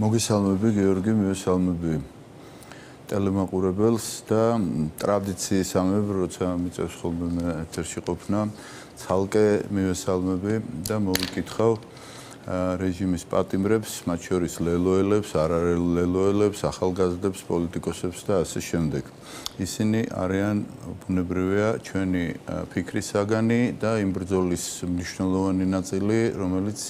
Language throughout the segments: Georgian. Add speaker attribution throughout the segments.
Speaker 1: მოგესალმები გიორგი, მივესალმები ტელემაყურებელს და ტრადიციისამებრ, როცა მიწევს ხოლმე მე ეთერში ყოფნა, ცალკე მივესალმები და მოვიკითხავ რეჟიმის პატიმრებს, მათ შორის ლელოელებს, არალელოელებს, ახალგაზრდებს, პოლიტიკოსებს და ასე შემდეგ. ისინი არიან ბუნებრივია ჩვენი ფიქრის საგანი და იმ ბრძოლის მნიშვნელოვანი ნაწილი, რომელიც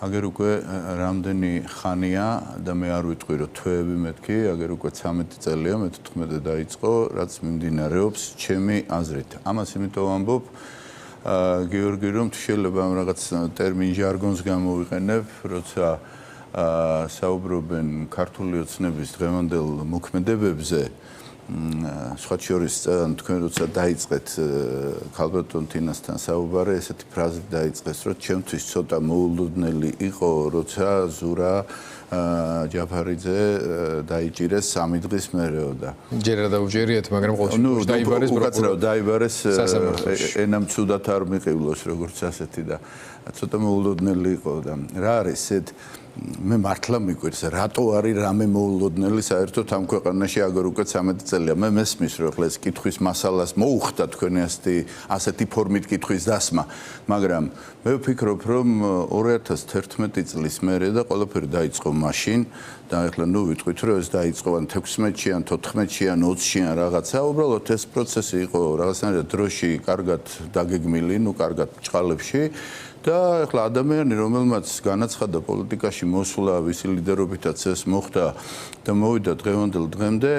Speaker 1: აგერ უკვე რამდენი ხანია და მე არ ვიტყვი რომ თვეები მეთქი, აგერ უკვე 13 წელია, მე-14 დაიწყო, რაც მიმდინარეობს ჩემი აზრით. ამას იმიტომ ვამბობ, გიორგი, რომ შეიძლება ამ რაღაც ტერმინ ჟარგონს გამოვიყენებ, როცა საუბრობენ ქართული ოცნების დღევანდელ მოქმედებებზე, სხვა შორის თქვენ როცა დაიწყეთ ქალბატონ თინასთან საუბარი, ესეთი ფრაზით დაიწყეს, რომ ჩემთვის ცოტა მოულოდნელი იყო, როცა ზურა ჯაფარიძე დაიჭირეს 3 დღის მერეო და
Speaker 2: ჯერ არ დაუჯერიათ, მაგრამ ყოველთვის დაიბარეს
Speaker 1: უკაცრავ დაიბარეს ენამ ცუდად არ მიყივლოს როგორც ასეთი და ცოტა მოულოდნელი იყო და რა არის ეს მე მართლა მიკვირს რატო არის რამე მოულოდნელი საერთოდ ამ ქვეყანაში აგერ უკვე 13 წელია მე მესმის რომ ახლა ეს კითხვის მასალას მოუხდა თქვენი ასეთი ფორმით კითხვის დასმა მაგრამ მე ვფიქრობ რომ 2011 წლის მერე და ყველაფერი დაიწყო მაშინ და ახლა ნუ ვიტყვით რომ ეს დაიწყო ან 16-ში ან 14-ში ან 20-ში ან რაღაცა უბრალოდ ეს პროცესი იყო რაღაცნაირად დროში კარგად დაგეგმილი ნუ კარგად ჭყალებში და ახლა ადამიანი რომელმაც განაცხადა პოლიტიკაში მოსვლა ვისი ლიდერობითაც ეს მოხდა და მოვიდა დღევანდელ დღემდე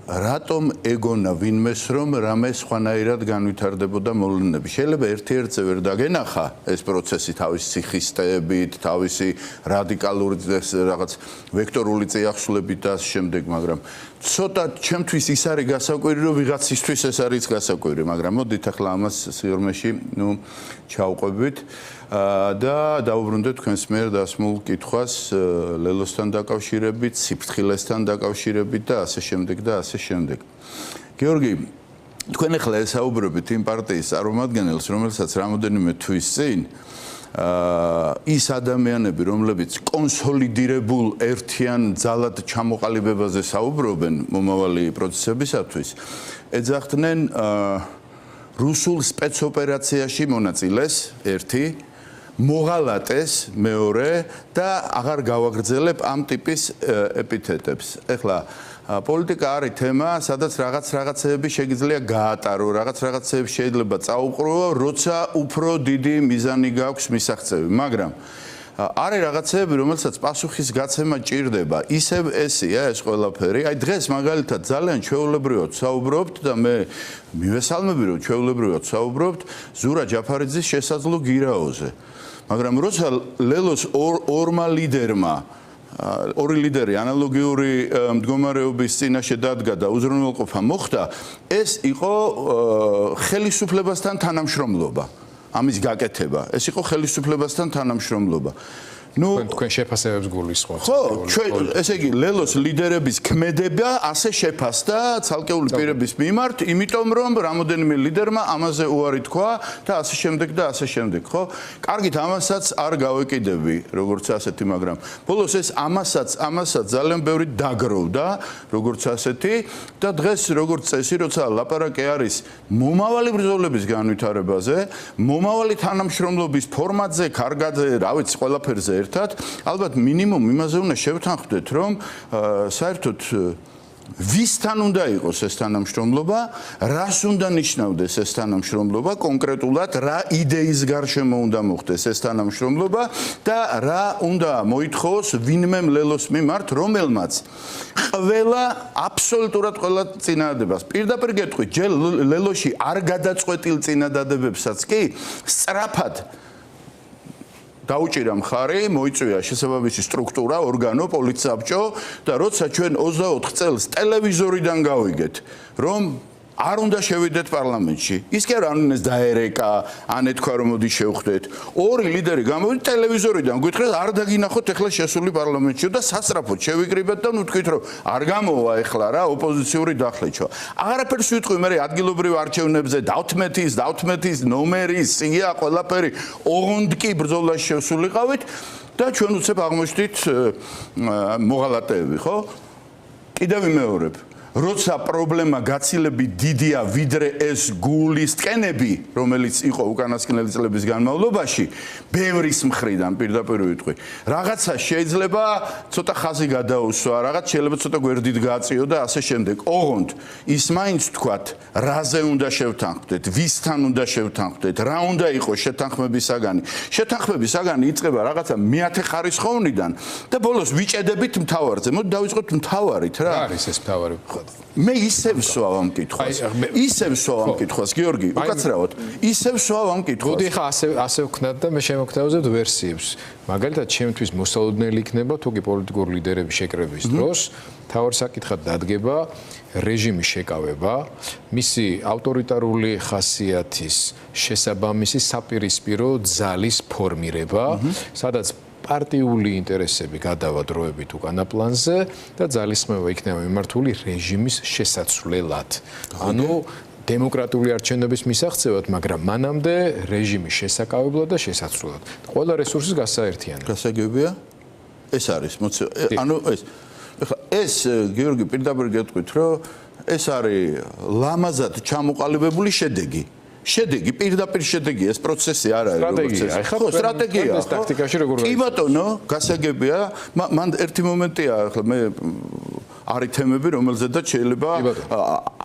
Speaker 1: რატომ ეგონა ვინმეს რომ რამე სხვანაირად განვითარდებოდა მოვლენები შეიძლება ერთ-ერთზე ვერ დაგენახა ეს პროცესი თავის სიხისტეებით თავისი რადიკალური რაღაც ვექტორული წიაღსვლებით და ამ შემდეგ მაგრამ ცოტა ჩემთვის ის არის გასაკვირი რომ ვიღაცისთვის ეს არის გასაკვირი მაგრამ მოდით ახლა ამას სიღრმეში ნუ ჩავყვებით და დაუბრუნდეთ თქვენს მიერ დასმულ კითხვას ლელოსთან დაკავშირებით, სიფრთხილესთან დაკავშირებით და ასე შემდეგ და ასე შემდეგ. გიორგი, თქვენ ახლა ესაუბრებით იმ პარტიის წარმომადგენელს, რომელსაც რამოდენიმე თვის წინ ის ადამიანები, რომლებიც კონსოლიდირებულ ერთიან ძალად ჩამოყალიბებაზე საუბრობენ მომავალი პროცესებისათვის, ეძახდნენ რუსულ სპეცოპერაციაში მონაწილეს ერთი მოღალატეს მეორე და აღარ გავაგრძელებ ამ ტიპის ეპითეტებს. ეხლა პოლიტიკა არის თემა, სადაც რაღაცეები შეიძლება გაატარო, რაღაცეები შეიძლება წაუყრუო, როცა უფრო დიდი მიზანი გაქვს მისაღწევი, მაგრამ არის რაღაცეები, რომელსაც პასუხის გაცემა ჭირდება. ისევ ესია ეს ყველაფერი. აი დღეს მაგალითად ძალიან ჩვეულებრივად საუბრობთ და მე მივესალმები რომ ჩვეულებრივად საუბრობთ ზურა ჯაფარიძის შესაძლო გირაოზე. მაგრამ როცა ლელოს ორმა ლიდერმა ორი ლიდერი ანალოგიური მდგომარეობის წინაშე დადგა და უზრუნველყოფა მოხდა, ეს იყო ხელისუფლებასთან თანამშრომლობა. ამის გაკეთება. ეს იყო ხელისუფლებასთან თანამშრომლობა. ნუ
Speaker 2: თქვენ შეფასებებს გულისხმობთ.
Speaker 1: ხო, ესე იგი ლელოს ლიდერების ქმედება ასე შეფასდა ცალკეული პირების მიმართ, იმიტომ რომ რამოდენიმე ლიდერმა ამაზე უარი თქვა და ასე შემდეგ და ასე შემდეგ, ხო? კარგით, ამასაც არ გავეკიდები, როგორც ასეთი, მაგრამ ბოლოს ეს ამასაც ძალიან ბევრი დაგროვდა, როგორც ასეთი და დღეს როგორც წესი, როცა ლაპარაკი არის მომავალი ბრძოლების განვითარებაზე, მომავალი თანამშრომლობის ფორმატზე, კარგადზე, რა ვიცი, ყველაფერზე ალბათ მინიმუმ იმაზე უნდა შევთანხმდეთ, რომ საერთოდ ვისთან უნდა იყოს ეს თანამშრომლობა, რას უნდა ნიშნავდეს ეს თანამშრომლობა, კონკრეტულად რა იდეის გარშემო უნდა მოხდეს ეს თანამშრომლობა და რა უნდა მოითხოვოს ვინმე ლელოს მიმართ, რომელმაც ყველა აბსოლუტურად ყველა წინადადებას პირდაპირ გეტყვით, ჯერ ლელოში არ გადაწყვეტილ წინადადებებსაც კი სწრაფად დაუჭირა მხარი, მოიწვია შესაბამისი სტრუქტურა, ორგანო, პოლიცსაბჭო და როცა ჩვენ 24 წელს ტელევიზორიდან გავიგეთ, რომ არ უნდა შევიდეთ პარლამენტში. ის კი არ უნდა დაერეკა, ან ეთქვა რომ მოდი შევხვდეთ. ორი ლიდერი გამოვიდა ტელევიზორიდან, გითხრათ არ დაგინახოთ ახლა შესული პარლამენტში და სასწრაფოდ შევიკრიბეთ და ნუ თქვით რომ არ გამოვა ახლა რა ოპოზიციური დახლიჩვა. აღარაფერს ვიტყვი მე ადგილობრივ არჩევნებზე დავთმეთის ნომერის, სია ყველაფერი ოღონდ კი ბრძოლაში შევსულიყავით. და ჩვენ უცებ აღმოჩნდით მოღალატეები, ხო? კიდევ ვიმეორებ, როცა პრობლემა გაცილებით დიდია, ვიდრე ეს გულის ტკენები, რომელიც იყო უკანასკნელი წლების განმავლობაში, ბევრის მხრიდან პირდაპირ ვიტყვი. რაღაცა შეიძლება ცოტა ხაზი გადაუსვა, რაღაც შეიძლება ცოტა გვერდით გააწიო და ასე შემდეგ. ოღონდ ის მაინც თქვათ, რაზე უნდა შევთანხმდეთ, ვისთან უნდა შევთანხმდეთ, რა უნდა იყოს შეთანხმების საგანი. შეთანხმების საგანი იწყება რაღაცა მეათე ხარისხოვნიდან და ბოლოს ვიჭედებით მთავარზე. მოდი დავიწყოთ მთავარით რა.
Speaker 2: რა არის ეს მთავარი?
Speaker 1: მე ისევ სვავ ამ კითხვას, გიორგი, უკაცრავად. ისევ სვავ ამ კითხვას.
Speaker 2: მოდი ხა ასე ვქნათ და მე შემოგთავაზებთ ვერსიებს. მაგალითად, ჩემთვის მოსალოდნელი იქნება თუ კი პოლიტიკური ლიდერების შეკრების დროს თავარ საკითხად დადგება რეჟიმის შეკავება, მისი ავტორიტარული ხასიათის შესაბამისი საპირისპირო ძალის ფორმირება, სადაც პარტიული ინტერესები გადავა დროებით უკანა პლანზე და ძალისხმევა იქნება მიმართული რეჟიმის შესაცვლელად. ანუ დემოკრატიული არჩევნების მისაღწევად, მაგრამ მანამდე რეჟიმის შესაკავებლად და შესაცვლელად. ყველა რესურსის გასაერთიანება.
Speaker 1: გასაგებია? ეს არის, ანუ ეს გიორგი პირდაპირ გეტყვით, რომ ეს არის ლამაზად ჩამოყალიბებული შედეგი. შედეგი, პირდაპირ შედეგი, ეს პროცესი არ არის როგორც ეს. ხო, სტრატეგია.
Speaker 2: ეს ტაქტიკაში როგორ
Speaker 1: კი ბატონო, გასაგებია, მან ერთი მომენტია, ახლა მე არის თემები, რომელზედაც შეიძლება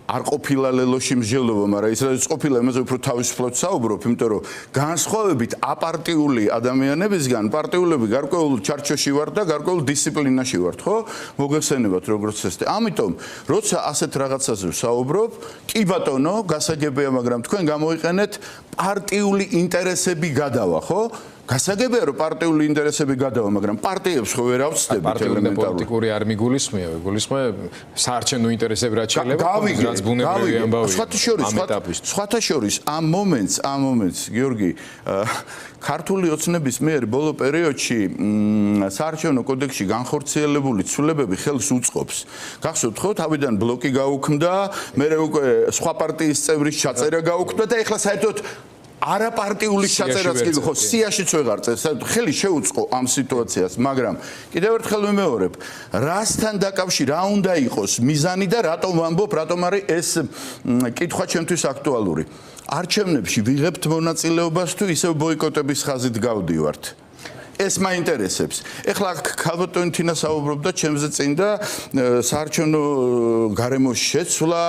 Speaker 1: არ ყოფილა ლელოში მსჯელობა, მაგრამ ის რაც ყოფილა, იმაზე უფრო თავისუფლად საუბრობ, იმიტომ რომ განსხვავებით აპარტიული ადამიანებისგან, პარტიულები გარკვეულ ჩარჩოში ვართ და გარკვეულ დისციპლინაში ვართ, ხო? მოგეხსენებათ როგორც ეს. ამიტომ, როცა ასეთ რაღაცაზე ვსაუბრობ, კი ბატონო, გასაგებია, მაგრამ თქვენ გამოიყენეთ პარტიული ინტერესები გადავა, ხო? გასაგებია რომ პარტიული ინტერესები გადავა, მაგრამ პარტიებს ხო ვერ ავწდებით ელემენტარულად.
Speaker 2: პოლიტიკური არ მიგულისხმია, მიგულისხმე საარჩევნო ინტერესები რაც შეიძლება, რაც ბუნებრივი ამბავია.
Speaker 1: სხვათა შორის ამ მომენტს, გიორგი, ქართული ოცნების მიერ ბოლო პერიოდში საარჩევნო კოდექსში განხორციელებული ცვლილებები ხელს უწყობს. გახსოვთ ხო, თავიდან ბლოკი გაუქმდა, მერე უკვე სხვა პარტიის წევრის ჩაწერა გაუქმდა და ეხლა საერთოდ არაპარტიული ჩაწერაც კი ხო სიაშიც ვეღარ წეს ხელი შეუწყო ამ სიტუაციას, მაგრამ კიდევ ერთხელ ვიმეორებ, რასთან დაკავშირი რა უნდა იყოს მიზანი და რატომ ვამბობ, რატომ არის ეს კითხვა ჩემთვის აქტუალური. არჩევნებში ვიღებთ მონაწილეობას თუ ისევ ბოიკოტების ხაზით გავდივართ. ეს მაინტერესებს. ეხლა ქალბატონი თინა საუბრობდა ჩემზე წინ და საარჩევნო გარემოს შეცვლა,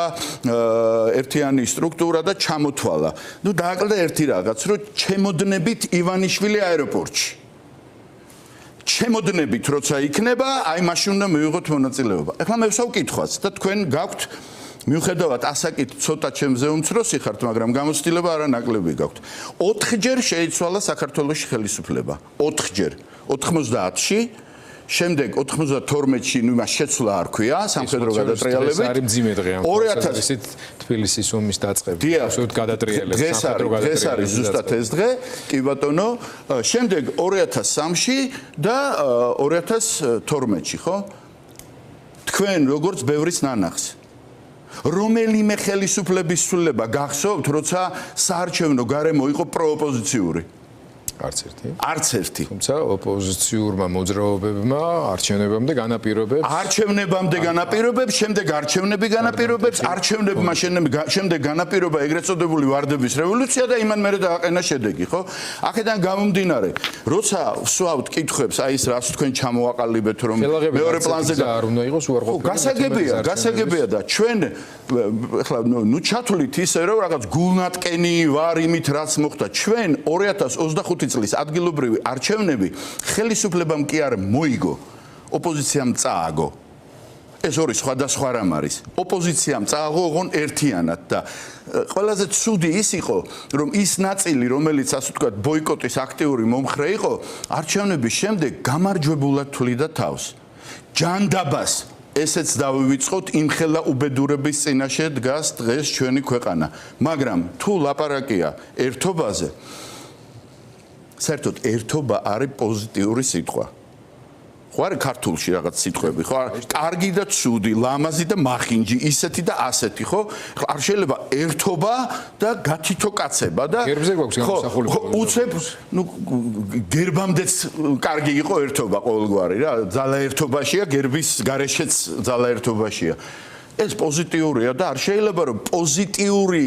Speaker 1: ერთიანი სტრუქტურა და ჩამოთვალა. ნუ დააკლდა ერთი რაღაც, რომ ჩემოდნებით ივანიშვილი აეროპორტში. ჩემოდნებით როცა იქნება, აი მაშინ უნდა მივიღოთ მონაწილეობა. ეხლა მე ვსვავ კითხვას და თქვენ გაქვთ მიუხედავად ასაკით ცოტა ჩემზე უმცროსი ხართ, მაგრამ გამოცდილება არანაკლები გაქვთ. 4-ჯერ შეიცვალა საქართველოში ხელისუფლება. 4-ჯერ. 90-ში, შემდეგ 92-ში, ნუ იმას შეცვლა არ ქვია, სამხედრო გადატრიალებით.
Speaker 2: ეს არის მძიმე დღე ამ პროცესით თბილისის ომის დაწყებით. absolut გადატრიალებს, სამხედრო გადატრიალებს.
Speaker 1: დღეს არის ზუსტად ეს დღე, კი ბატონო. შემდეგ 2003-ში და 2012-ში, ხო? თქვენ როგორც ბევრის ნანახს რომელიმე ხელისუფლების ცვლილება გახსოვთ, როცა საარჩევნო გარემო იყო პროოპოზიციური?
Speaker 2: არც ერთი.
Speaker 1: არც ერთი.
Speaker 2: თუმცა ოპოზიციურმა მოძრაობებმა არჩევნებამდე განაპირობებს, შემდეგ არჩევნები განაპირობებს, არჩევნებმა შემდეგ განაპირობა ეგრეთ წოდებული ვარდების რევოლუცია და იმან მერე დააყენა შედეგი, ხო? აქედან გამომდინარე, როცა ვსვავთ კითხვებს, აი ეს რაც თქვენ ჩამოაყალიბეთ, რომ მეორე პლანზე არ უნდა იყოს უარყოფილი.
Speaker 1: გასაგებია და ჩვენ ეხლა ნუ ჩათვლით ისე რომ რაღაც გულნატკენი ვარ იმით რაც მოხდა. ჩვენ 2025 წლის ადგილობრივი არჩევნები ხელისუფლებამ კი არ მოიგო, ოპოზიციამ წააგო. ეს ორი სხვადასხვა რამ არის. ოპოზიციამ წააგო ოღონ ერთიანად და ყველაზე ცუდი ის იყო, რომ ის ნაწილი, რომელიც ასე ვთქვათ, ბოიკოტის აქტიური მომხრე იყო, არჩევნების შემდეგ გამარჯვებულად თვლიდა თავს. ჯანდაბას ესეც დავივიწყოთ, იმხელა უბედურების წინაშე დგას დღეს ჩვენი ქვეყანა. მაგრამ თუ ლაპარაკია ერთობაზე, საერთოდ ერთობა არის პოზიტიური სიტყვა. ხო არა ქართულში რაღაც სიტყვები ხო კარგი და ცუდი ლამაზი და მახინჯი ისეთი და ასეთი ხო არ შეიძლება ერთობა და გათითო კაცება და
Speaker 2: გერბზე გვაქვს გამოსახული
Speaker 1: უცებ ნუ გერბამდეც კარგი იყო ერთობა ყოველგვარი რა ძალა ერთობაშია გერბის გარეშეც ძალა ერთობაშია ეს პოზიტიურია და არ შეიძლება რომ პოზიტიური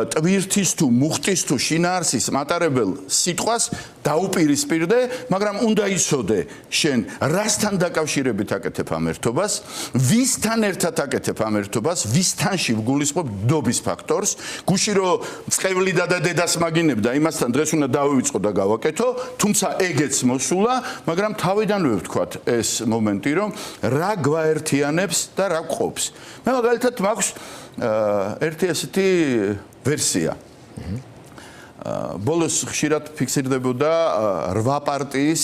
Speaker 1: ტვირთის თუ მუხტის თუ შინაარსის მატარებელ სიტყვას დაუპირისპირდე, მაგრამ უნდა იცოდე შენ რასთან დაკავშირებით აკეთებ ამ ერთობას, ვისთან ერთად აკეთებ ამ ერთობას, ვისთანში ვგულისხმობ დობის ფაქტორს, გუში რომ წყევლი და დედას მაგინებდა, იმასთან დღეს უნდა დავივიწყო და გავაკეთო, თუმცა ეგეც მოსულა, მაგრამ თავიდანვე ვთქვათ ეს მომენტი რომ რა გვაერთიანებს და რა გყოფს. მე მაგალითად მაქვს ერთი ესეთი ვერსია. ბოლოს ხშირად ფიქსირდებოდა 8 პარტიის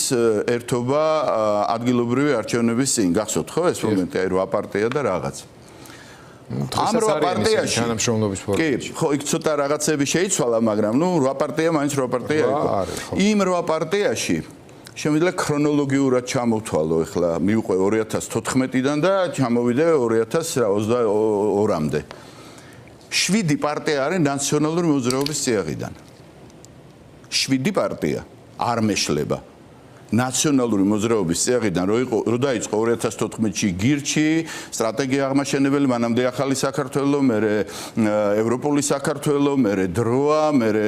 Speaker 1: ერთობა ადგილობრივი არჩევნების წინ. გახსოვთ ხო ეს მომენტი 8 პარტია და რაღაც. ამ 8 პარტიაში
Speaker 2: თანამშრომლობის ფორმაში.
Speaker 1: ხო, იქ ცოტა რაღაცები შეიცვალა, მაგრამ ნუ 8 პარტია მაინც 8 პარტია იყო. იმ 8 პარტიაში შემიძლია ქრონოლოგიურად ჩამოვთვალო, ეხლა მივყვე 2014-დან და ჩამოვიდე 2022-მდე. 7 პარტია არის ნაციონალური მოძრაობის წიაღიდან. 7 პარტია არ მეშლება. ნაციონალური მოძრაობის წიაღიდან რო დაიწყო 2014-ში გირჩი, სტრატეგია აღმაშენებელი, მანამდე ახალი საქართველო, მერე ევროპული საქართველო, მერე დროა, მერე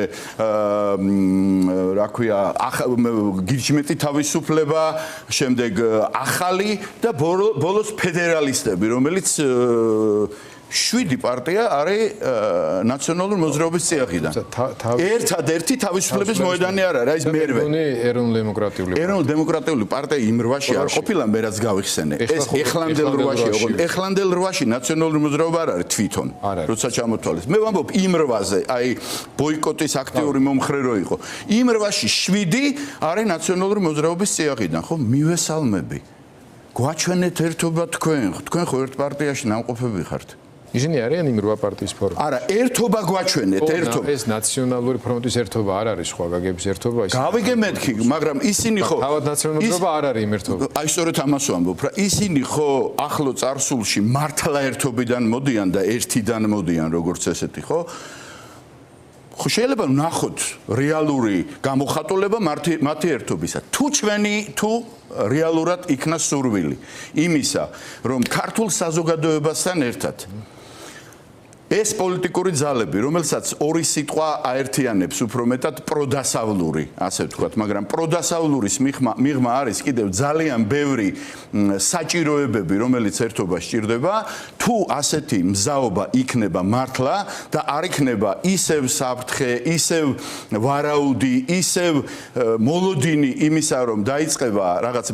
Speaker 1: რა ქვია, გირჩმეტი თავისუფლება, შემდეგ ახალი და ბოლოს ფედერალისტები, რომელიც 7 პარტია არის ნაციონალური მოძრაობის წიაღიდან. ერთადერთი თავისუფლების მოედანი არ არის, ეს მერვე. ეროვნულ-დემოკრატიული პარტია იმ 8-ში არ ყოფილა, მე რაც გავიხსენე. ეს ეხლანდელ 8-ში, ოღონდ ეხლანდელ 8-ში ნაციონალური მოძრაობა არ არის თვითონ, როცა ჩამოთვალეს. მე ვამბობ იმ 8-ზე, აი ბოიკოტის აქტიური მომხრე რო იყო. იმ 8-ში 7 არის ნაციონალური მოძრაობის წიაღიდან, ხო, მივესალმები. გვაჩვენეთ ერთობა თქვენ ხო ერთ პარტიაში ნამყოფები ხართ.
Speaker 2: ისინი არიან იმ 8 პარტიის ფორმა.
Speaker 1: არა, ერთობა გვაჩვენეთ, ერთობა.
Speaker 2: ეს ნაციონალური ფრონტის ერთობა არ არის სხვა გაგების ერთობა ის.
Speaker 1: გავიგე მეთქი, მაგრამ ისინი ხო
Speaker 2: თავად ნაციონალური მოძრაობა არ არის იმ ერთობა.
Speaker 1: აი სწორედ ამას ვამბობ, რა ისინი ხო ახლო წარსულში მართლა ერთობიდან მოდიან და ერთიდან მოდიან, როგორც ესეთი, ხო? ხო შეიძლება ვნახოთ რეალური გამოხატულება მათი ერთობისა. თუ რეალურად იქნა სურვილი იმისა, რომ ქართულ საზოგადოებასთან ერთად ეს პოლიტიკური ძალები, რომელსაც ორი სიტყვა აერთიანებს უფრო მეტად პროდასავლური, ასე ვთქვათ, მაგრამ პროდასავლურის მიღმა არის კიდევ ძალიან ბევრი საჭიროებები, რომელიც ერთობას სჭირდება, თუ ასეთი მზაობა იქნება მართლა და არ იქნება ისევ საფრთხე, ისევ ვარაუდი, ისევ მოლოდინი იმისა, რომ დაიწყება რაღაც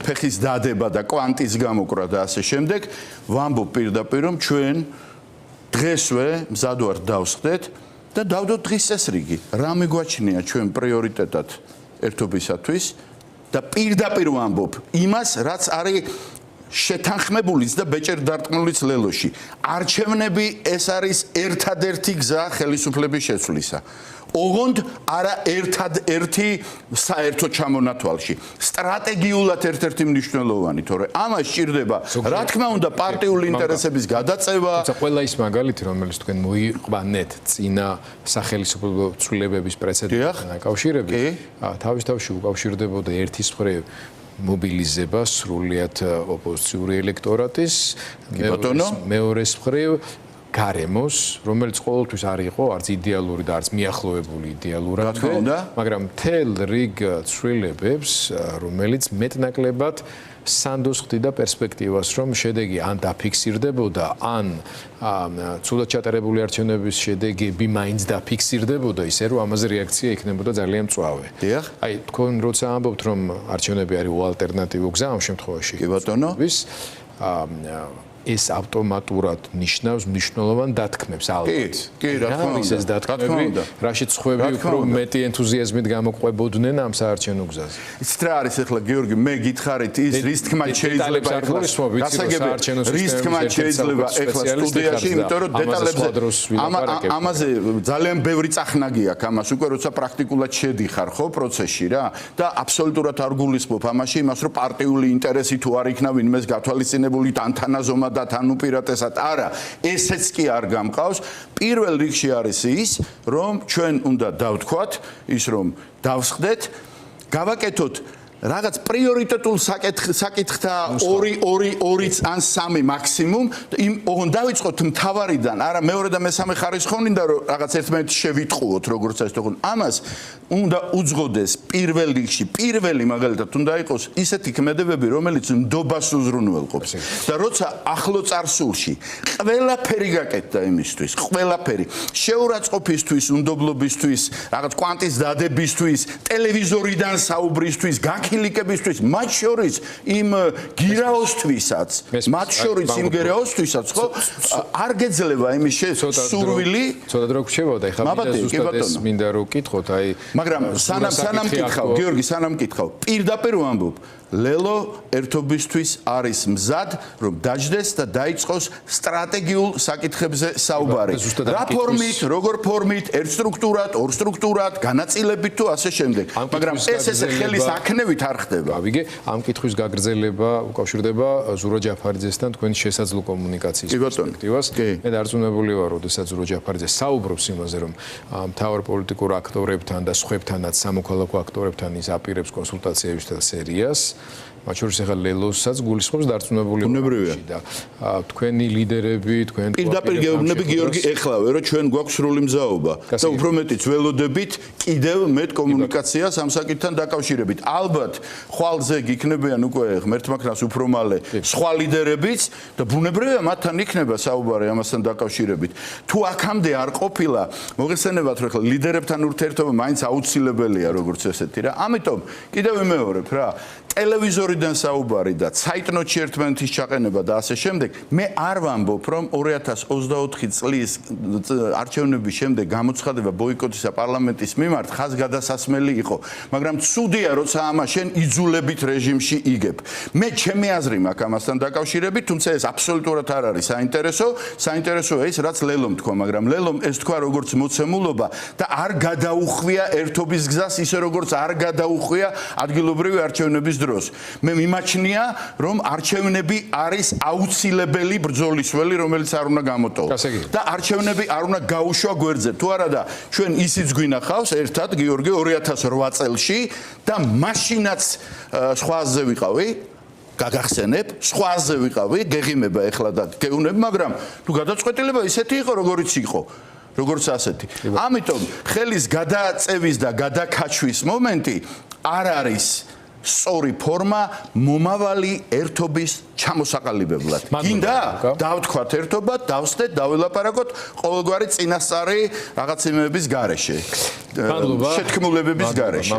Speaker 1: ფეხის დადება და კვანტის გამოკრა და ასე შემდეგ, ვამბობ პირდაპირ, რომ ჩვენ დღესვე მზად ვართ დავსხდეთ და დავდოთ დღის წესრიგი. რა მეგვაჩნია ჩვენ პრიორიტეტად ერთობისათვის და პირდაპირ ვამბობ იმას, რაც არის შეთანხმებულიც და ბეჭერ დარტყმულიც ლელოში. არჩევნები ეს არის ერთადერთი გზა ხელისუფლების შეცვლისა. ოღონდ არა ერთადერთი საერთო ჩამონათვალში. სტრატეგიულად ერთ-ერთი მნიშვნელოვანი, თორე ამას სჭირდება, რა თქმა უნდა, პარტიული ინტერესების გადაწევა.
Speaker 2: თუმცა ყველა ის მაგალითი, რომელიც თქვენ მოიყვანეთ წინა სახელმწიფო ცვლილებების პრეცედენტთან დაკავშირებით, თავისთავში უკავშირდებოდა ერთის მხრივ მობილიზება სრულიად ოპოზიციური ელექტორატის, მეორეს მხრივ გარემოს, რომელიც ყოველთვის არ იყო არც იდეალური და არც მიახლოებული იდეალურად, მაგრამ მთელ რიგ ცვლილებებს, რომელიც მეტნაკლებად სანდოს ხდიდა პერსპექტივას, რომ შედეგი ან დაფიქსირდებოდა, ან ცუდად ჩატარებული არჩევნების შედეგები მაინც დაფიქსირდებოდა, ისე რომ ამაზე რეაქცია იქნებოდა ძალიან მწვავე. აი, თქვენ როცა ამბობთ, რომ არჩევნები არის უალტერნატივო გზა ამ შემთხვევაში.
Speaker 1: კი ბატონო.
Speaker 2: ეს ავტომატურად ნიშნავს მნიშვნელოვან დათქმებს ალბათ.
Speaker 1: კი, რა თქმა უნდა.
Speaker 2: ეს დათქმები, რაშიც ხვები უფრო მეტი ენთუზიაზმით გამოყვებოდნენ ამ საარჩევნო გზაზე.
Speaker 1: იცით რა არის ახლა გიორგი, მე გითხარით ის რის თქმა შეიძლება ახლა რის თქმა შეიძლება ახლა სტუდიაში, იმიტომ რომ დეტალებზე ამაზე ძალიან ბევრი წახნაგი აქვს ამას უკვე როცა პრაქტიკულად შედიხარ ხო პროცესში რა და აბსოლუტურად არ გულისხმობ ამაში იმას რომ პარტიული ინტერესი თუ არ იქნა ვინმეს გათვალისწინებული თანთანაზომად და თან უპირატესად არა ესეც კი არ გამყავს პირველ რიგში არის ის რომ ჩვენ უნდა დავთქვათ ის რომ დავსხდეთ გავაკეთოთ რაღაც პრიორიტეტულ საკითხთა 2 ან 3 მაქსიმუმ იმ ოღონდ დავიწყოთ მთავარიდან არა მეორე და მესამე ხარისხოვნი და რაღაც ერთმანეთს შევიტყუოთ როგორც ეს თქო ამას უნდა უძღოდეს პირველ რიგში პირველი მაგალითად უნდა იყოს ისეთი ქმედებები რომელიც ნდობას უზრუნველყოფს და როცა ახლო წარსულში ყველაფერი გაკეთდა იმისთვის ყველაფერი შეურაცხყოფისთვის უნდობლობისთვის რაღაც კვანტის დადებისთვის ტელევიზორიდან საუბრისთვის გაქილიკებისთვის მათ შორის იმ გირაოსთვისაც მათ შორის იმ გირაოსთვისაც ხო არ გეძლება იმის სურვილი
Speaker 2: ცოტა დრო გრჩებოდა ეხლა ზუსტად ეს მინდა რომ ვკითხოთ აი
Speaker 1: მაგრამ სანამ კითხავ გიორგი სანამ კითხავ პირდაპირ ვამბობ ლელო ერთობისთვის არის მზად რომ დაждდეს და დაიწყოს სტრატეგიულ საკითხებზე საუბარი რა ფორმით როგორ ფორმით ერთ სტრუქტურად ორ სტრუქტურად განაწილებით თუ ასე შემდეგ მაგრამ ეს ესე ხელის აქნევით არ ხდება
Speaker 2: გავიგე ამ კითხვის გაგრძელება უკავშირდება ზურო ჯაფარიძესთან თქვენი შესაძლო კომუნიკაციის პერსპექტივას მე დარწმუნებული ვარ როდესაც ზურო ჯაფარიძე საუბრობს იმაზე რომ მთავარ პოლიტიკურ აქტორებთან და სხვებთანაც სამოქალაქო აქტორებთან ის აპირებს კონსულტაციების სერიას მათ შორის ახლა ლელოსაც გულისხმობს დარწმუნებული და თქვენი ლიდერები თქვენ
Speaker 1: პირდაპირ გეუბნები გიორგი ეხლავე რომ ჩვენ გვაქვს სრული მზაობა და უფრო მეტიც ველოდებით კიდევ მეტ კომუნიკაციას ამ საკითხთან დაკავშირებით ალბათ ხვალზე გიქნებიან უკვე ღმერთმაქნას უფრო მალე სხვა ლიდერებიც და ბუნებრივია მათთან იქნება საუბარი ამასთან დაკავშირებით თუ აქამდე არ ყოფილა მოგესწრებათ რომ ახლა ლიდერებთან ურთიერთობა მაინც აუცილებელია როგორც ესეთი რა ამიტომ კიდევ ვიმეორებ რა ტელევიზორიდან საუბარი და ცაიტნოტში ერთმანეთის ჩაყენება და ასე შემდეგ მე არ ვამბობ რომ 2024 წლის არჩევნების შემდეგ გამოცხადება ბოიკოტისა პარლამენტის მიმართ ხაზგადასასმელი იყო მაგრამ ცუდია როცა ამას შენ იძულებით რეჟიმში იგებ მე ჩემი აზრი მაქვს ამასთან დაკავშირებით თუმცა ეს აბსოლუტურად არ არის საინტერესოა ის რაც ლელომ თქვა მაგრამ ლელომ ეს თქვა როგორც მოცემულობა და არ გადაუხვია ერთობის გზას ისე როგორც არ გადაუხვია ადგილობრივი არჩევნების დროს მე მიმაჩნია რომ არჩევნები არის აუცილებელი ბრძოლის ველი რომელიც არ უნდა გამოტოვოს და არჩევნები არ უნდა გაუშვა გვერდზე თუ არა და ჩვენ ისიც გვინახავს ერთად გიორგი 2008 წელში და მაშინაც სხვაზე ვიყავი გაგახსენებ სხვაზე ვიყავი გეღიმება ეხლა და გეუნებ მაგრამ თუ გადაწყვეტილება ისეთი იყო როგორიც იყო როგორც ასეთი ამიტომ ხელის გადაწევის და გადაკაჩვის მომენტი არ არის სწორი ფორმა მომავალი ერთობის ჩამოსაყალიბებლად. გინდა დავთქვათ ერთობა, დავსდეთ, დაველაპარაკოთ ყოველგვარი წინასწარი რაღაცეების გარეშე. შეთქმულებების გარეშე.